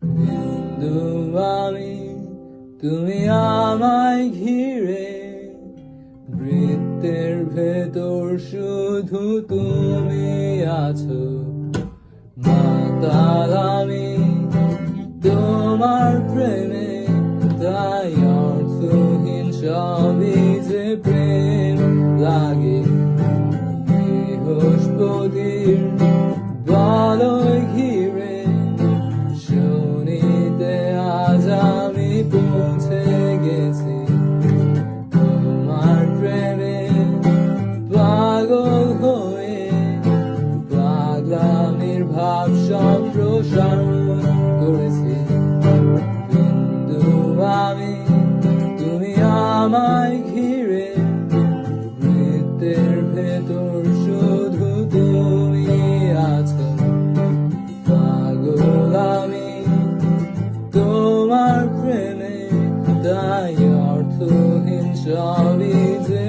বিন্দু আমি, তুমি আমায় ঘিরে, বৃত্তের ভেতর শুধু তুমি আছো। মাতাল আমি তোমার প্রেমে, তাই অর্থহীন সবই যে প্রেম লাগে। বৃহস্পতির বলয় ঘিরে, শনিতে আজ আমি পৌঁছে গেছি। তোমার প্রেমে পাগল হয়ে, পাগলামির ভাব সম্প্রসারণ করেছি। বিন্দু আমি, তুমি আমায় ঘিরে, বৃত্তের ভেতর শুধু তুমি আছো। পাগল আমি তোমার প্রেমে, তাই অর্থহীন সবই যে